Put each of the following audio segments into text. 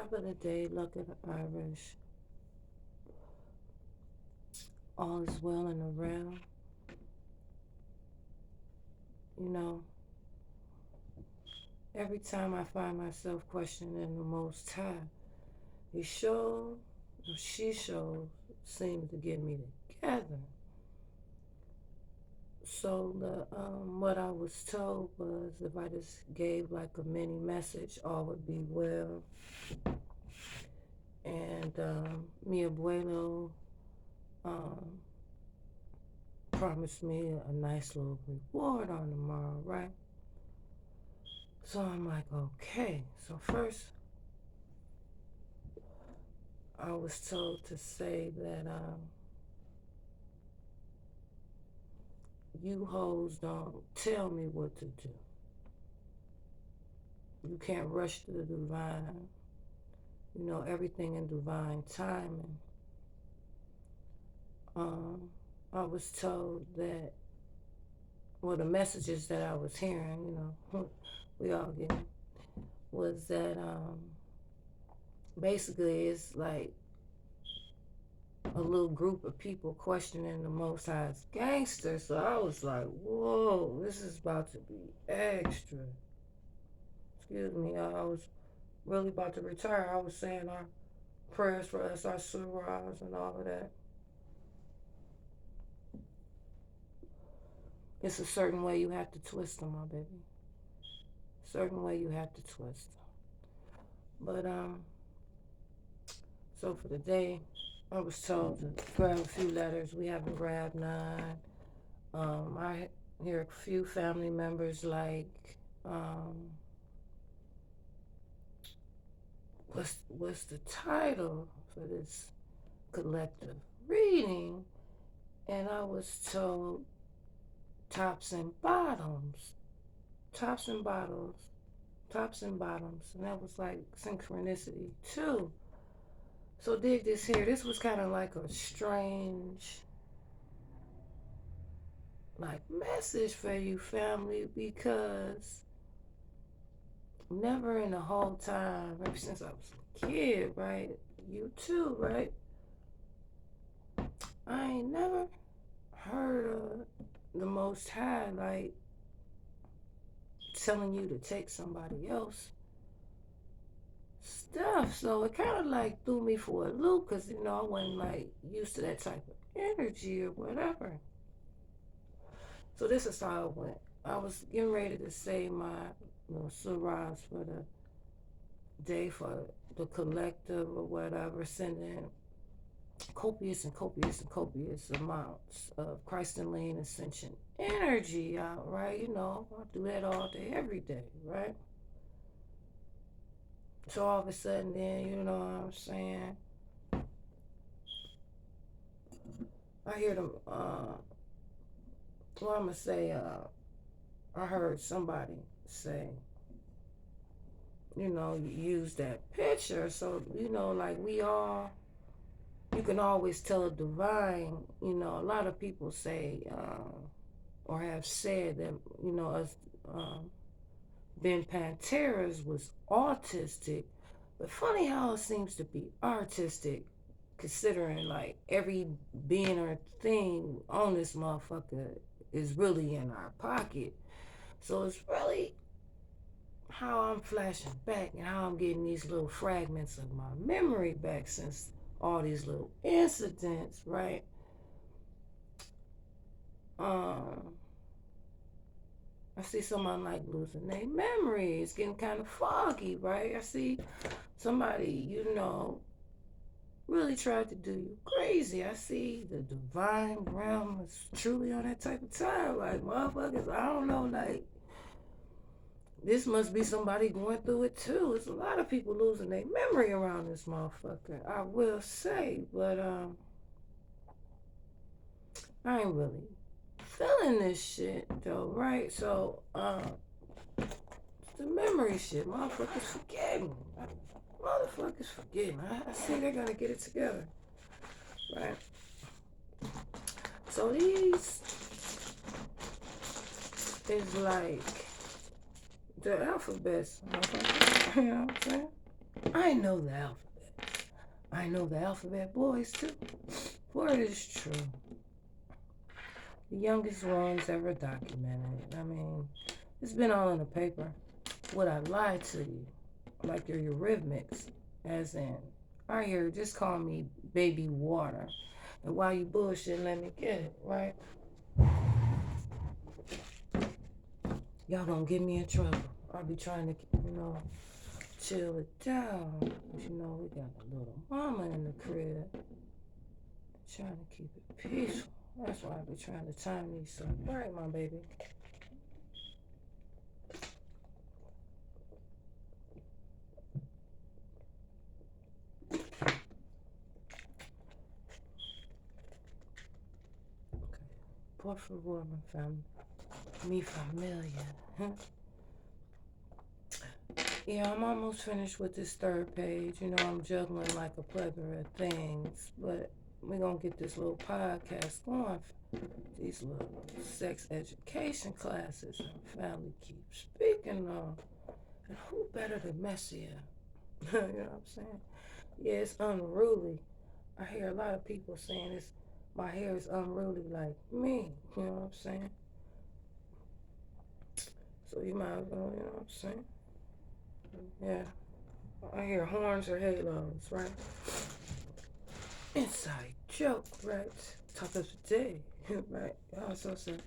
Top of the day, luck of the Irish. All is well and around. You know, every time I find myself questioning the Most High, He shows, or she shows, seems to get me together. So what I was told was if I just gave like a mini message, all would be well. And mi abuelo promised me a nice little reward on tomorrow, right? So I'm like, okay. So first, I was told to say that you hoes don't tell me what to do. You can't rush to the divine. You know, everything in divine timing. I was told that, well, the messages that I was hearing, you know, we all get it, was that basically it's like a little group of people questioning the Most High's gangster. So I was like, whoa, this is about to be extra. Excuse me, I was really about to retire. I was saying our prayers for us, our surahs and all of that. It's a certain way you have to twist them, my baby. Certain way you have to twist them. But so for the day, I was told to grab a few letters. We haven't grabbed none. I hear a few family members like, what's the title for this collective reading? And I was told tops and bottoms, tops and bottles, tops and bottoms, and that was like synchronicity too. So dig this here. This was kind of like a strange, like message for you, family, because never in the whole time, ever since I was a kid, right? You too, right? I ain't never heard of the Most High like telling you to take somebody else stuff. So it kind of like threw me for a loop because, you know, I wasn't like used to that type of energy or whatever. So this is how it went. I was getting ready to say my surahs for the day for the collective or whatever, sending copious and copious and copious amounts of crystalline ascension energy out, right? You know, I do that all day, every day, right? So all of a sudden, then, you know what I'm saying? I hear them, well, I'm going to say, I heard somebody say, you know, use that picture. So, you know, like you can always tell a divine, you know, a lot of people say, or have said that, you know, us, Ben Panteras was autistic. But funny how it seems to be artistic, considering like every being or thing on this motherfucker is really in our pocket. So it's really how I'm flashing back and how I'm getting these little fragments of my memory back since all these little incidents, right? I see someone like losing their memory. It's getting kind of foggy, right? I see somebody, you know, really tried to do you crazy. I see the divine realm is truly on that type of time. Like, motherfuckers, I don't know, like, this must be somebody going through it too. It's a lot of people losing their memory around this motherfucker, I will say. But I ain't really feeling this shit though, right? So it's the memory shit. Motherfuckers forgetting. Motherfuckers forgetting. I see they're gonna get it together, right? So these is like the alphabets, motherfuckers. You know what I'm saying? I know the alphabet. I know the alphabet boys too. For it is true. The youngest ones ever documented. I mean, it's been all in the paper. Would I lie to you? Like your eurythmics, as in, I hear, just call me baby water. And while you bullshit, let me get it, right? Y'all gonna get me in trouble. I'll be trying to, chill it down. But we got a little mama in the crib. Trying to keep it peaceful. That's why I be trying to time these so. All right, my baby. Okay. Por favor, my family. Mi familia. Yeah, I'm almost finished with this third page. I'm juggling like a plethora of things, but we're going to get this little podcast going. These little sex education classes our family keeps speaking of. And who better than Messiah? You know what I'm saying? Yeah, it's unruly. I hear a lot of people saying my hair is unruly like me. You know what I'm saying? So you might as well, you know what I'm saying? Yeah. I hear horns or halos, right? Inside joke, right? Talk of the day, right? Oh, so sad.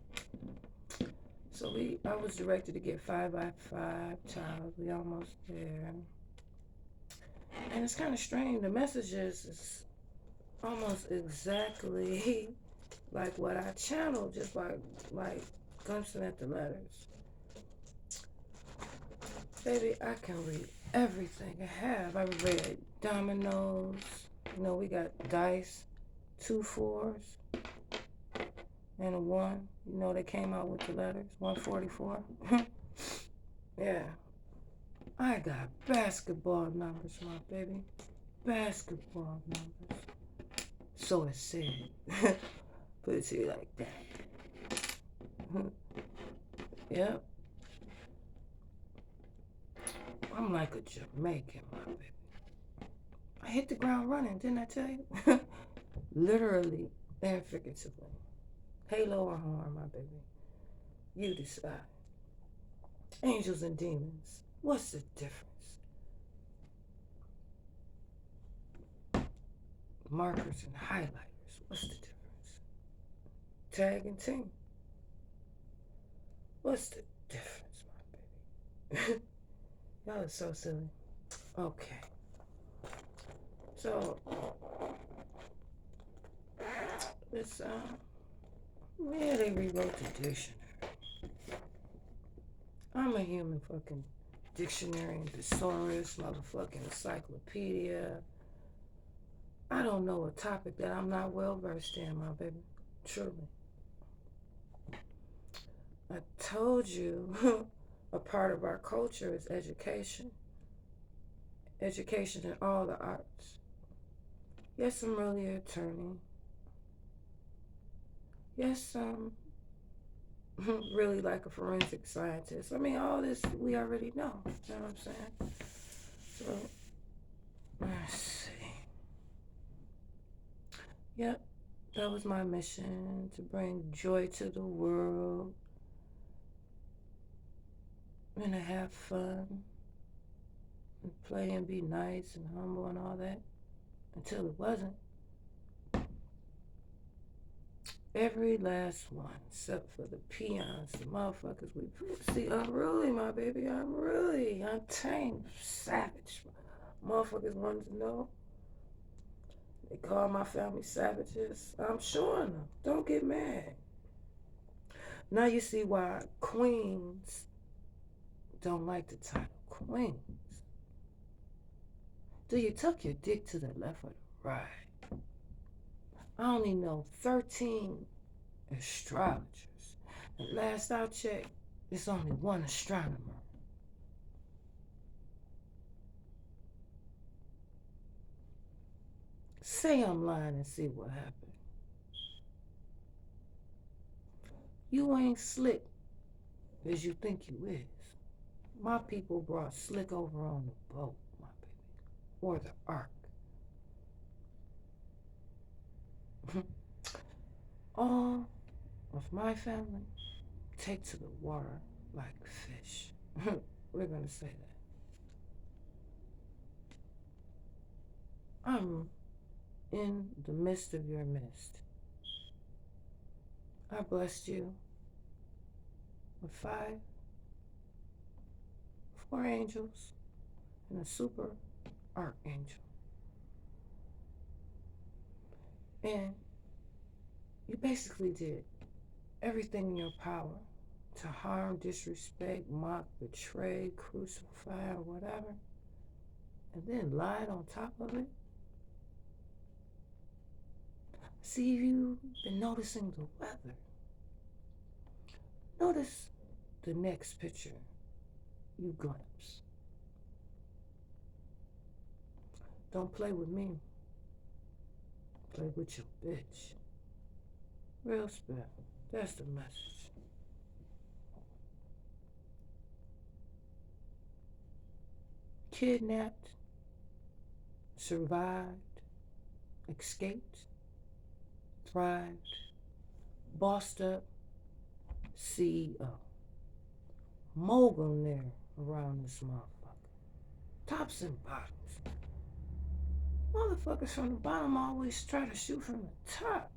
So I was directed to get 5x5 tiles. We almost there. And it's kind of strange. The messages is almost exactly like what I channeled, just like glimpsing at the letters. Baby, I can read everything I have. I read dominoes. We got dice, 2 4s, and a 1. They came out with the letters, 144. Yeah. I got basketball numbers, my baby. Basketball numbers. So it said. Put it to you like that. Yep. I'm like a Jamaican, my baby. I hit the ground running, didn't I tell you? Literally and figuratively. Halo or horn, my baby. You decide. Angels and demons. What's the difference? Markers and highlighters. What's the difference? Tag and team. What's the difference, my baby? Y'all are so silly. Okay. So, this, they rewrote the dictionary. I'm a human fucking dictionary and thesaurus, motherfucking encyclopedia. I don't know a topic that I'm not well versed in, my baby. Truly. I told you a part of our culture is education. Education in all the arts. Yes, I'm really an attorney. Yes, really like a forensic scientist. I mean, all this we already know. You know what I'm saying? So, let's see. Yep, that was my mission, to bring joy to the world and to have fun and play and be nice and humble and all that, until it wasn't. Every last one, except for the peons, the motherfuckers we see. Unruly, my baby. Unruly, untamed, savage. Motherfuckers wanted to know. They call my family savages. I'm showing them. Don't get mad. Now you see why queens don't like the title queens. Do you tuck your dick to the left or the right? I only know 13 astrologers. And last I checked, there's only one astronomer. Say I'm lying and see what happened. You ain't slick as you think you is. My people brought slick over on the boat, my baby. or the ark. All of my family take to the water like fish. We're going to say that. I'm in the midst of your midst. I blessed you with 4 angels, and a super archangel. And you basically did everything in your power to harm, disrespect, mock, betray, crucify, or whatever, and then lied on top of it. See, you've been noticing the weather. Notice the next picture you glimpse. Don't play with me. Play with your bitch. Real spell. That's the message. Kidnapped, survived, escaped, thrived, bossed up, CEO. Mogul there around this motherfucker. Tops and bottoms. Motherfuckers from the bottom always try to shoot from the top.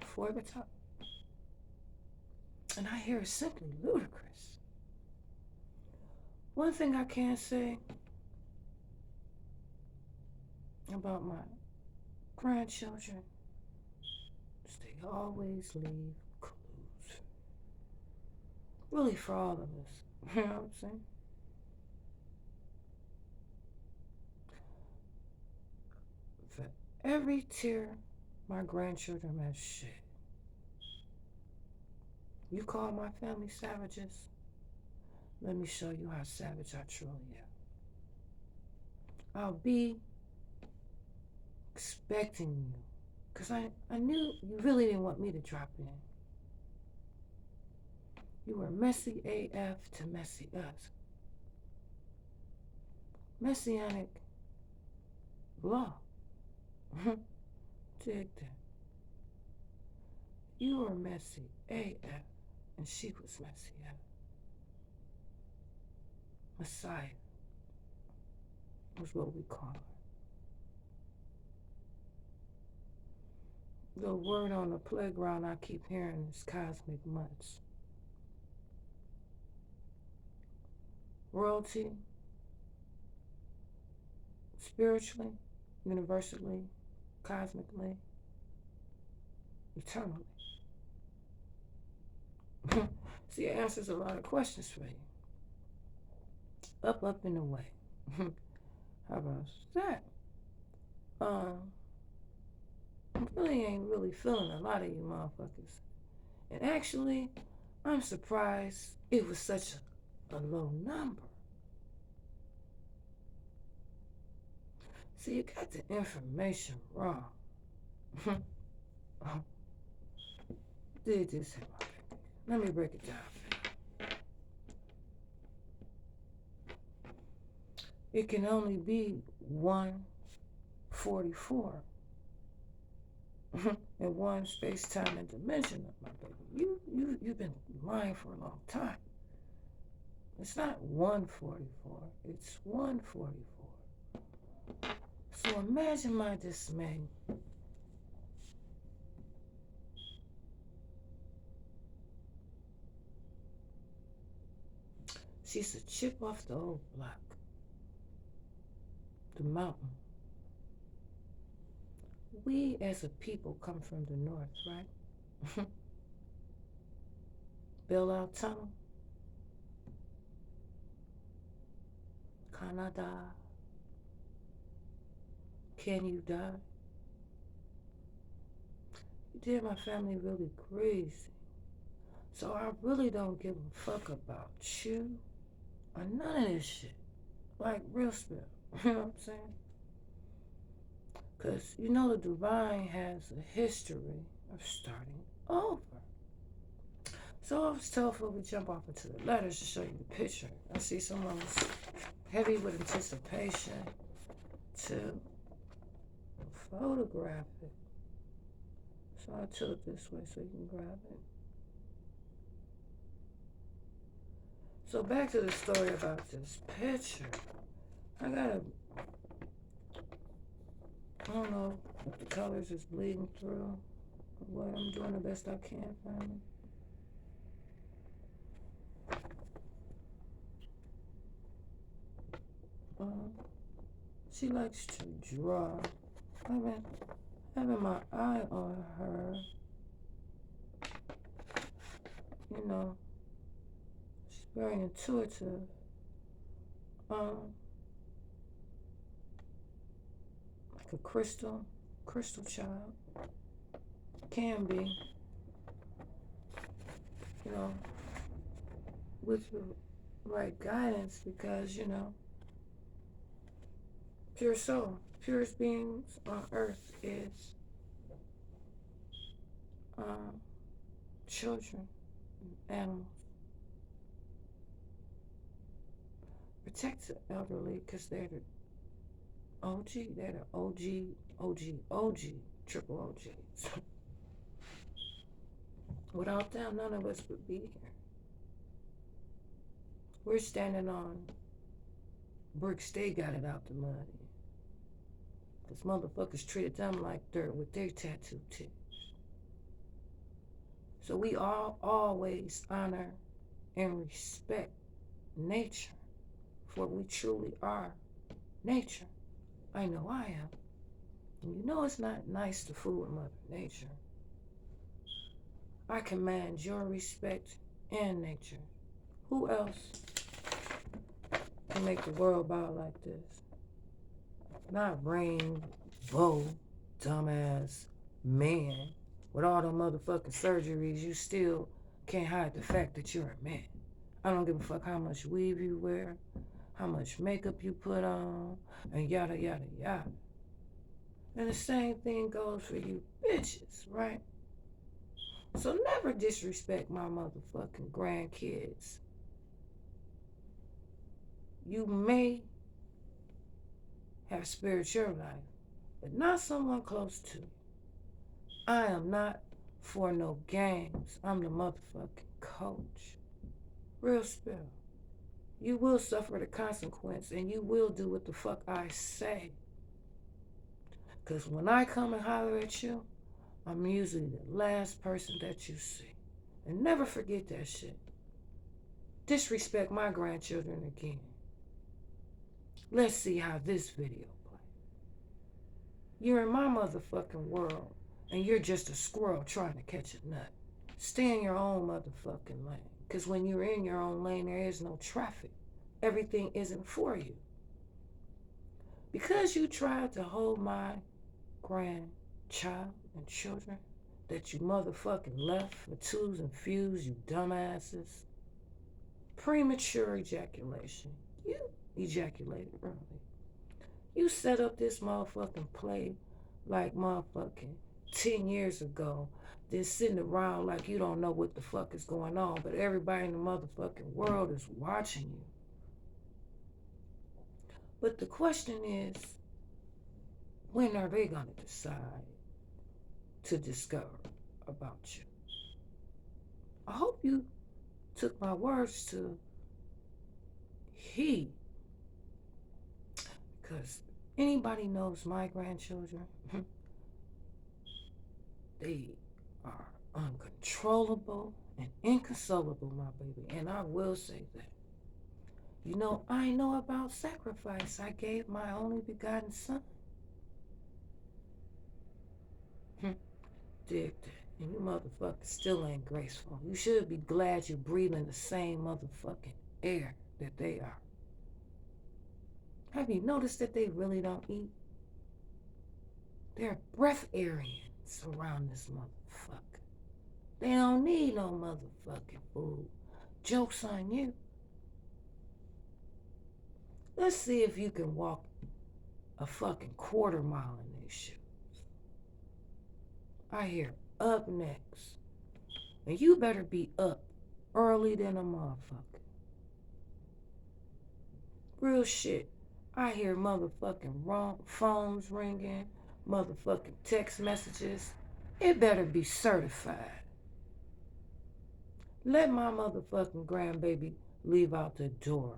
For the top. And I hear it's simply ludicrous. One thing I can say about my grandchildren is they always leave clues. Really, for all of us. You know what I'm saying? For every tear my grandchildren have shed, you call my family savages? Let me show you how savage I truly am. I'll be expecting you, because I knew you really didn't want me to drop in. You were messy AF to messy us. Messianic law. Dig that. You were messy AF, and she was messy AF. Messiah was what we call her. The word on the playground I keep hearing is cosmic mutts. Royalty, spiritually, universally, cosmically, eternally. See, it answers a lot of questions for you. Up, and away. How about that? I really ain't really feeling a lot of you motherfuckers. And actually, I'm surprised it was such a low number. See, you got the information wrong. Did this in my baby. Let me break it down. It can only be 144 in one space, time, and dimension of my baby. You've been lying for a long time. It's not 144, it's 144. So imagine my dismay. She's a chip off the old block. The mountain. We as a people come from the north, right? Bailout tunnel. Canada. Can you die? You did my family really crazy. So I really don't give a fuck about you or none of this shit. Like real spell. You know what I'm saying? Because you know the divine has a history of starting over. So I was told before we jump off into the letters to show you the picture. I see someone was heavy with anticipation to photograph it. So I tilt this way so you can grab it. So back to the story about this picture. I don't know if the colors is bleeding through. But I'm doing the best I can, family. She likes to draw. I've been having my eye on her. You know, she's very intuitive. Like a crystal child. Can be. You know, with the right guidance, because, you know, pure soul, purest beings on earth is children, animals. Protect the elderly because they're the OG, they're the OG, triple OGs. Without them, none of us would be here. We're standing on bricks they got it out the mud. Because motherfuckers treated them like dirt with their tattoo tips. So we all always honor and respect nature, for we truly are nature. I know I am. And you know it's not nice to fool with Mother Nature. I command your respect and nature. Who else can make the world bow like this? Not rainbow, dumbass man. With all them motherfucking surgeries, you still can't hide the fact that you're a man. I don't give a fuck how much weave you wear, how much makeup you put on, and yada, yada, yada. And the same thing goes for you bitches, right? So never disrespect my motherfucking grandkids. You may have spared your life, but not someone close to you. I am not for no games. I'm the motherfucking coach. Real spill. You will suffer the consequence, and you will do what the fuck I say. Because when I come and holler at you, I'm usually the last person that you see. And never forget that shit. Disrespect my grandchildren again. Let's see how this video plays. You're in my motherfucking world, and you're just a squirrel trying to catch a nut. Stay in your own motherfucking lane. Because when you're in your own lane, there is no traffic. Everything isn't for you. Because you tried to hold my grandchild and children that you motherfucking left for twos and fews, you dumbasses. Premature ejaculation. You ejaculated early. You set up this motherfucking play like motherfucking 10 years ago, then sitting around like you don't know what the fuck is going on, but everybody in the motherfucking world is watching you. But the question is, when are they gonna decide to discover about you? I hope you took my words to heed, because anybody knows my grandchildren, they are uncontrollable and inconsolable, my baby, and I will say that. You know, I know about sacrifice. I gave my only begotten son. Dig that. And you motherfuckers still ain't graceful. You should be glad you're breathing the same motherfucking air that they are. Have you noticed that they really don't eat? They're breatharians around this motherfucker. They don't need no motherfucking food. Joke's on you. Let's see if you can walk a fucking quarter mile in these shoes. I hear up next. And you better be up early than a motherfucker. Real shit. I hear motherfucking wrong phones ringing, motherfucking text messages. It better be certified. Let my motherfucking grandbaby leave out the door,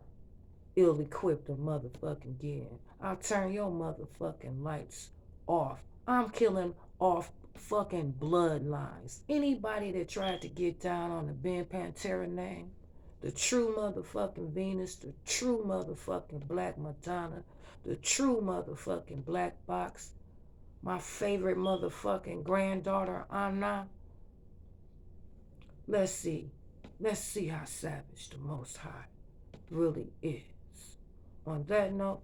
ill-equipped or motherfucking again. I'll turn your motherfucking lights off. I'm killing off fucking bloodlines. Anybody that tried to get down on the PANTERA name, the true motherfucking Venus, the true motherfucking Black Madonna, the true motherfucking Black Box, my favorite motherfucking granddaughter, Anna. Let's see how savage the Most High really is. On that note,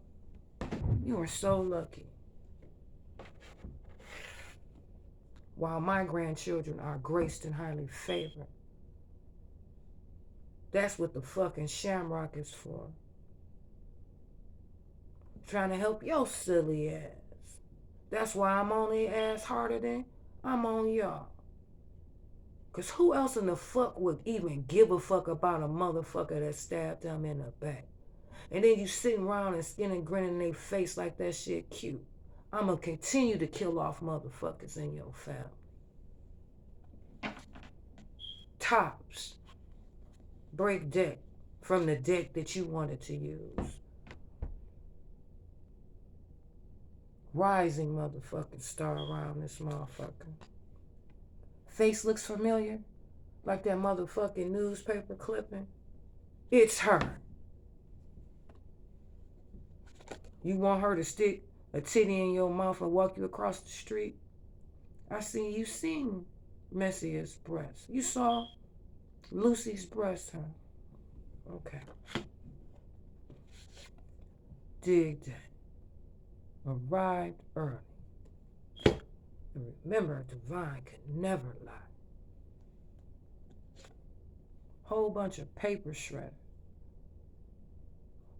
you are so lucky. While my grandchildren are graced and highly favored, that's what the fucking shamrock is for. Trying to help your silly ass. That's why I'm on the ass harder than I'm on y'all. Cause who else in the fuck would even give a fuck about a motherfucker that stabbed them in the back? And then you sitting around and skin and grinning in their face like that shit cute. I'ma continue to kill off motherfuckers in your family. Tops. Break deck from the deck that you wanted to use. Rising motherfucking star around this motherfucker. Face looks familiar, like that motherfucking newspaper clipping. It's her. You want her to stick a titty in your mouth and walk you across the street? I seen you seen Messiah's breast. You saw Lucy's breast, huh? Okay. Dig that. Arrived early. And remember, divine could never lie. Whole bunch of paper shredders.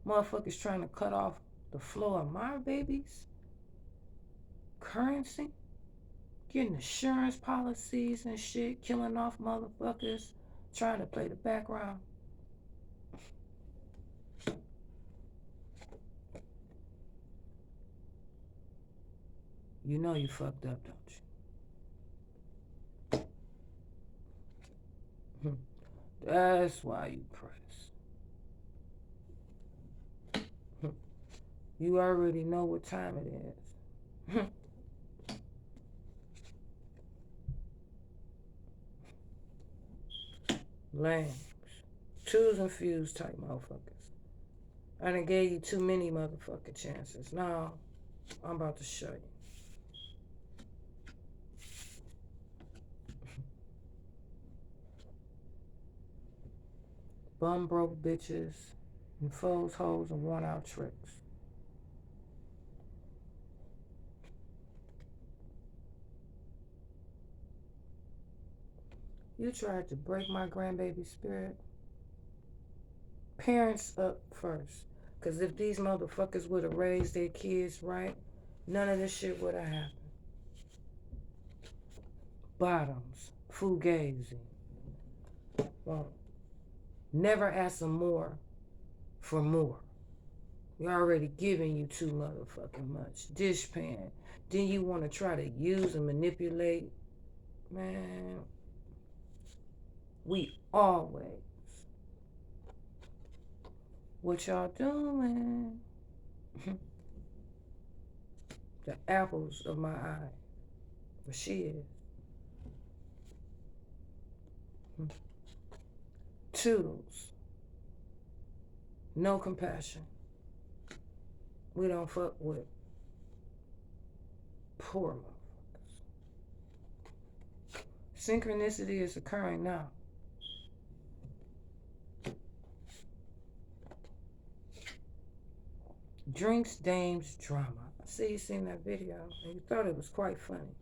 Motherfuckers trying to cut off the flow of my baby's currency. Getting insurance policies and shit. Killing off motherfuckers. Trying to play the background. You know you fucked up, don't you? That's why you press. You already know what time it is. Lambs. Twos and fews type motherfuckers. I done gave you too many motherfucking chances. Now, I'm about to show you. Bum broke bitches and foes, hoes, and worn out tricks. You tried to break my grandbaby spirit. Parents up first. Because if these motherfuckers would have raised their kids right, none of this shit would have happened. Bottoms. Fugazi. Well, never ask them more for more. You're already giving you too motherfucking much. Dishpan. Then you want to try to use and manipulate. Man, we always. What y'all doing? The apples of my eye. But she is. Toodles. No compassion. We don't fuck with poor motherfuckers. Synchronicity is occurring now. Drinks, dames, drama. I see you seen that video and you thought it was quite funny.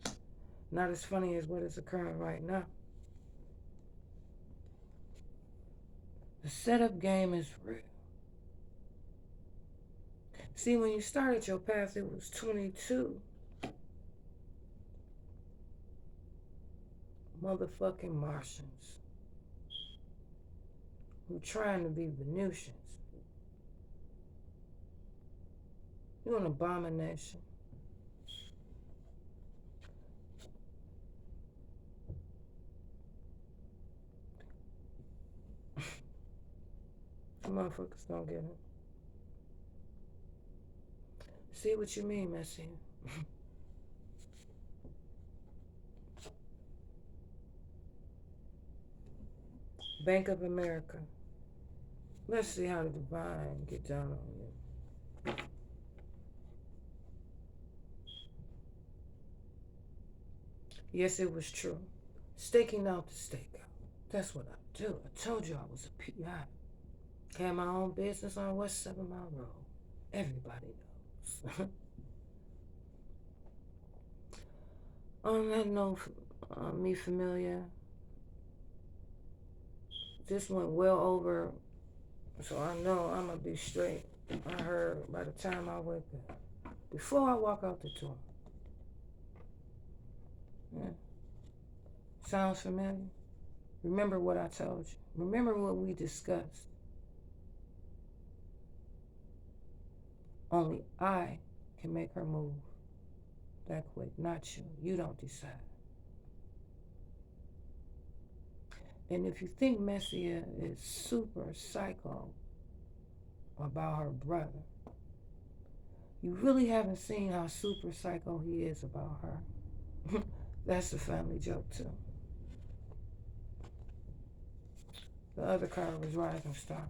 Not as funny as what is occurring right now. The setup game is real. See, when you started your path, it was 22 motherfucking Martians. who trying to be Venusians. You're an abomination. The motherfuckers don't get it. See what you mean, Messiah. Bank of America. Let's see how the divine get down on you. Yes, it was true. Staking out the stakeout. That's what I do. I told you I was a PI. Had my own business on West 7 Mile Road. Everybody knows. On that note, me familiar. This went well over, so I know I'm gonna be straight. I heard by the time I wake up, before I walk out the door. Yeah. Sounds familiar? Remember what I told you. Remember what we discussed. Only I can make her move that quick, not you. You don't decide. And if you think Messiah is super psycho about her brother, you really haven't seen how super psycho he is about her. That's a family joke too. The other card was Rising Star.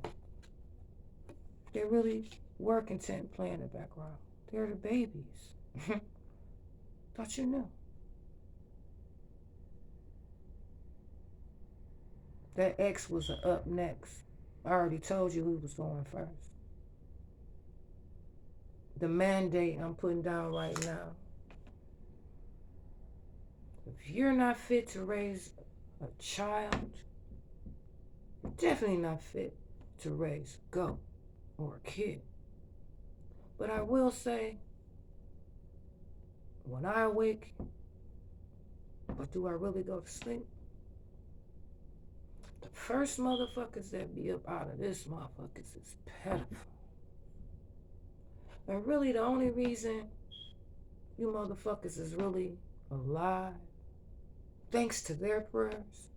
They really were content playing the background. They're the babies. Thought you knew. That X was up next. I already told you who was going first. The mandate I'm putting down right now. If you're not fit to raise a child, you're definitely not fit to raise a goat or a kid. But I will say, when I awake, but do I really go to sleep? The first motherfuckers that be up out of this motherfuckers is pedophile. And really the only reason you motherfuckers is really alive, thanks to their prayers,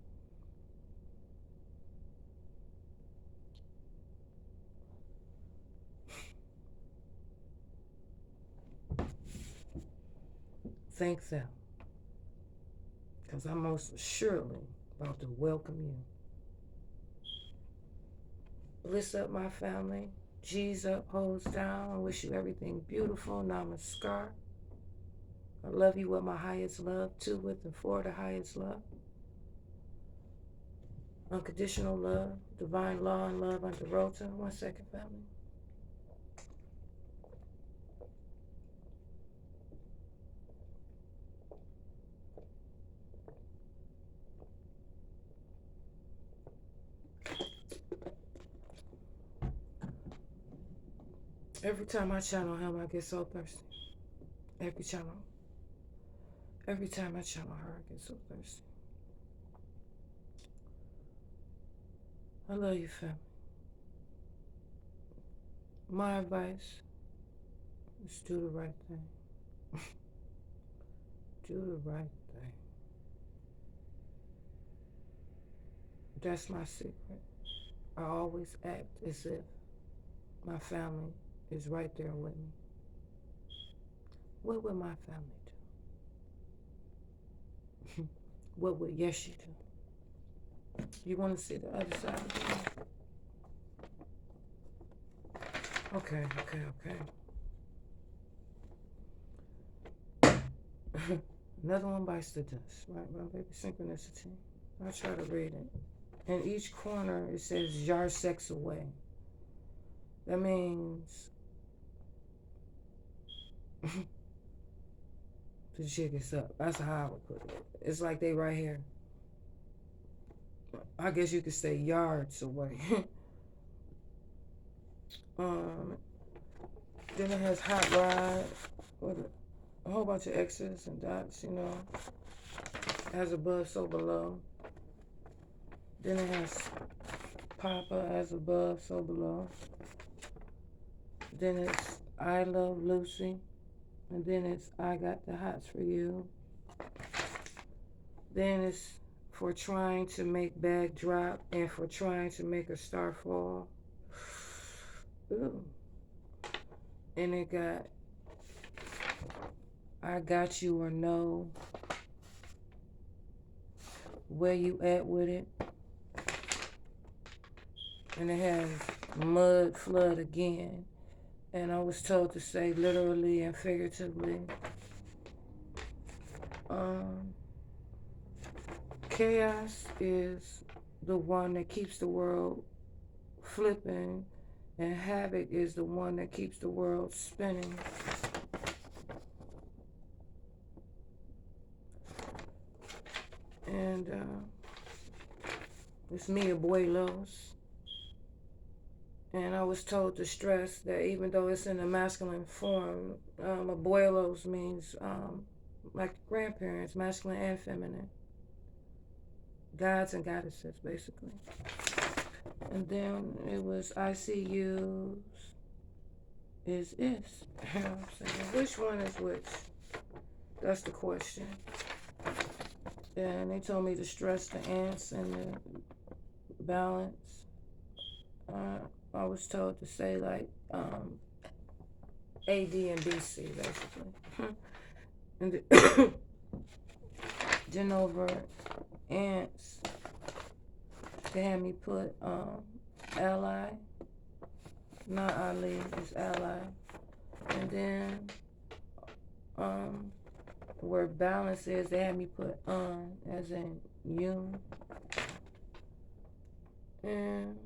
thank them. Because I'm most assuredly about to welcome you. Bliss up, my family. G's up, hoes down. I wish you everything beautiful. Namaskar. I love you with my highest love, to, with, and for the highest love. Unconditional love, divine law and love under Rota. 1 second, family. Every time I channel him, I get so thirsty. Every time I channel her, I get so thirsty. I love you, family. My advice is do the right thing. Do the right thing. That's my secret. I always act as if my family is right there with me. What would my family do? What would Yeshi do? You want to see the other side of it? Okay. Another one bites the dust, right, my baby? Synchronicity. I'll try to read it. In each corner, it says yard sex away. That means the jig is up. That's how I would put it. It's like they right here. I guess you could say yards away. Then it has hot rod with a whole bunch of X's and dots, you know. It has above, so below. Then it has Papa, as above, so below. Then it's I love Lucy. And then it's I got the hots for you. Then it's for trying to make bag drop and for trying to make a star fall. Ooh. And it got I got you or no. Where you at with it? And it has mud flood again. And I was told to say literally and figuratively. Chaos is the one that keeps the world flipping, and havoc is the one that keeps the world spinning. And it's me, abuelos. And I was told to stress that even though it's in a masculine form, abuelos means like grandparents, masculine and feminine. Gods and goddesses, basically. And then it was ICUs is. You know what I'm saying? Which one is which? That's the question. And they told me to stress the ants and the balance. I was told to say like AD and BC, basically. And then over ants, they had me put ally, not Ali, it's ally. And then where balance is, they had me put as in you. And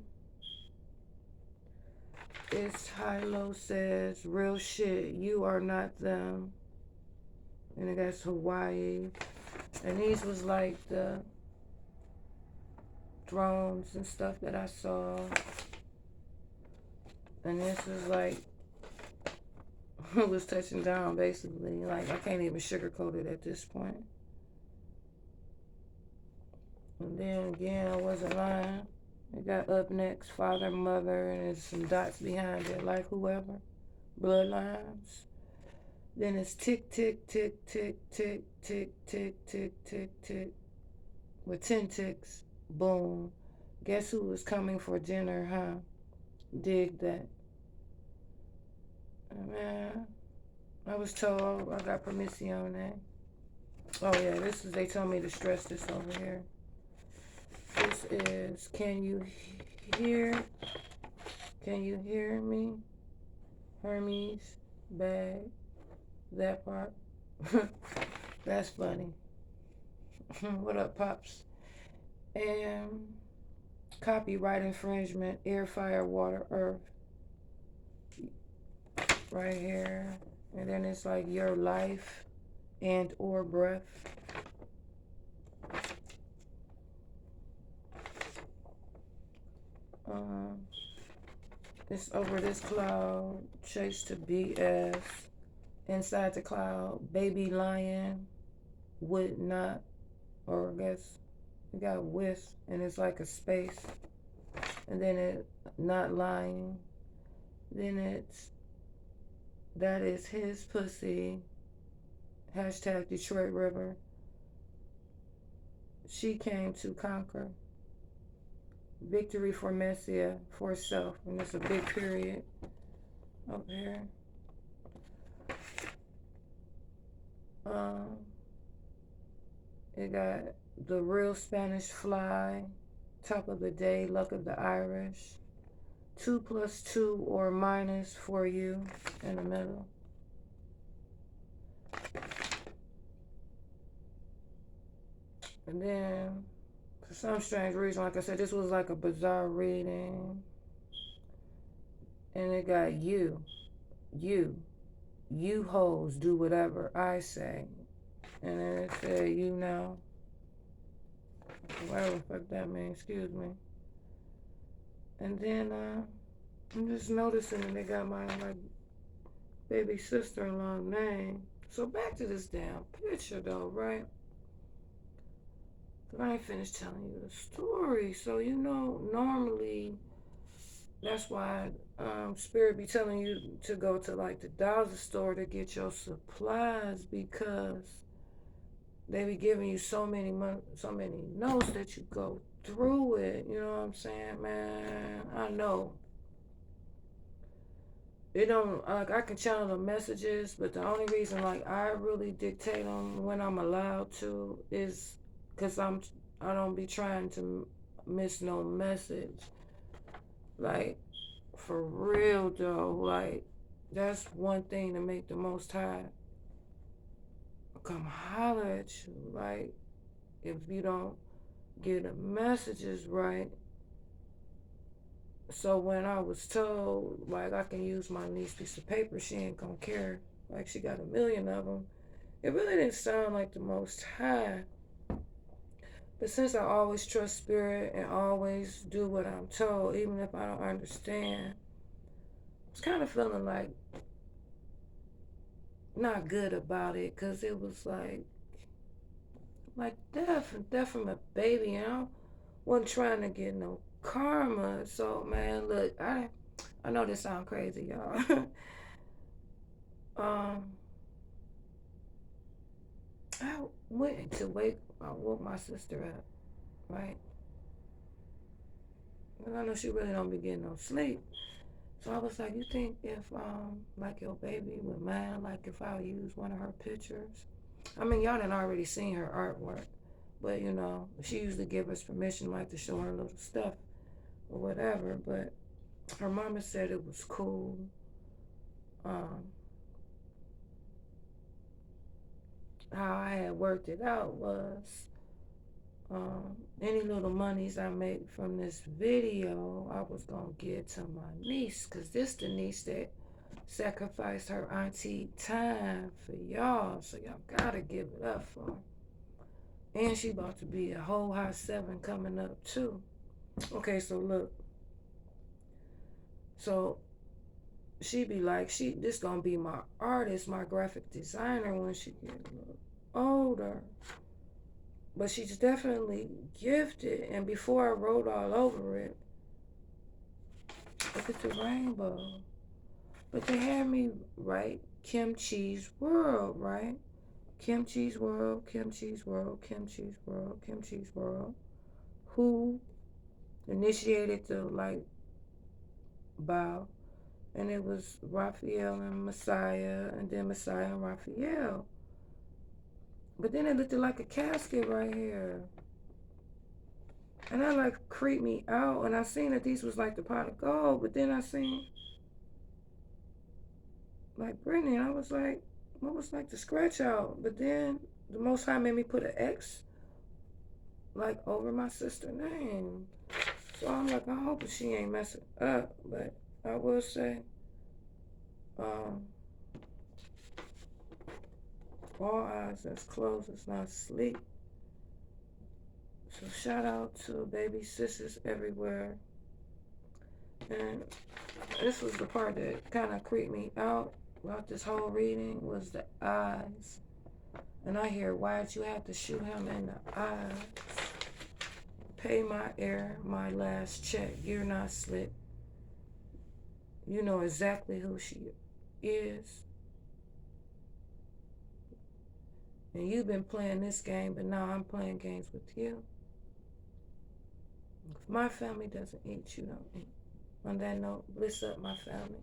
it's Hilo says, real shit, you are not them. And that's Hawaii. And these was like the drones and stuff that I saw. And this was like, it was touching down basically. Like I can't even sugarcoat it at this point. And then again, I wasn't lying. It got up next, father, mother, and there's some dots behind it, like whoever. Bloodlines. Then it's tick, tick, tick, tick, tick, tick, tick, tick, tick, tick. With 10 ticks. Boom. Guess who was coming for dinner, huh? Dig that. Man, I was told I got permission on that. Oh yeah, this is, they told me to stress this over here. This is, can you hear me? Hermes, bag, that part. That's funny. What up, Pops? And copyright infringement, air, fire, water, earth. Right here. And then it's like your life and or breath. It's over this cloud, chase to BS. Inside the cloud, baby lion would not, or I guess it got with, and it's like a space. And then it not lying. Then it's that is his pussy. Hashtag Detroit River. She came to conquer. Victory for Messiah, for self. And it's a big period up here. It got the real Spanish fly. Top of the day, luck of the Irish. 2 + 2 or minus for you in the middle. And then, for some strange reason, like I said, this was like a bizarre reading. And it got you hoes do whatever I say. And then it said, you know, whatever the fuck that means, excuse me. And then I'm just noticing that they got my like baby sister-in-law name. So back to this damn picture though, right? But I ain't finished telling you the story. So, you know, normally that's why Spirit be telling you to go to like the dollar store to get your supplies, because they be giving you so many notes that you go through it. You know what I'm saying, man? I know it don't, like, I can channel the messages, but the only reason like I really dictate them when I'm allowed to is because I don't be trying to miss no message. Like, for real though, like, that's one thing to make the Most High come holler at you. Like, if you don't get the messages right. So when I was told, like, I can use my niece's piece of paper, she ain't gonna care. Like, she got a million of them. It really didn't sound like the Most High. But since I always trust Spirit and always do what I'm told, even if I don't understand, I was kind of feeling like not good about it, because it was like death from a baby, and I wasn't trying to get no karma. So man, look, I know this sound crazy, y'all. um, I went to I woke my sister up, right? And I know she really don't be getting no sleep. So I was like, you think if like your baby would mind, like if I use one of her pictures? I mean, y'all done already seen her artwork, but you know, she usually give us permission, like, to show her little stuff or whatever. But her mama said it was cool. Um, how I had worked it out was, any little monies I make from this video, I was gonna give to my niece, cause this the niece that sacrificed her auntie time for y'all, so y'all gotta give it up for her. And she about to be a whole hot 7 coming up too. Okay, so look, so she be like, this gonna be my artist, my graphic designer when she get a little older. But she's definitely gifted. And before I wrote all over it, look at the rainbow. But they had me write Kimchi's World, right? Kimchi's World, Kimchi's World, Kimchi's World, Kimchi's World. Who initiated the like bow? And it was Raphael and Messiah, and then Messiah and Raphael. But then it looked like a casket right here. And that like creeped me out. And I seen that these was like the pot of gold. But then I seen like Brittany, and I was like, what was like the scratch out? But then the Most High made me put an X like over my sister's name. So I'm like, I hope she ain't messing up. But I will say, all eyes that's closed is not asleep. So shout out to baby sisters everywhere. And this was the part that kind of creeped me out about this whole reading, was the eyes. And I hear, why'd you have to shoot him in the eyes? Pay my heir, my last check. You're not slick. You know exactly who she is. And you've been playing this game, but now I'm playing games with you. If my family doesn't eat, you don't eat. On that note, bliss up my family.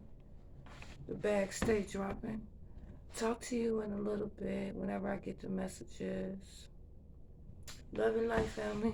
The bag stay dropping. Talk to you in a little bit whenever I get the messages. Love and life, family.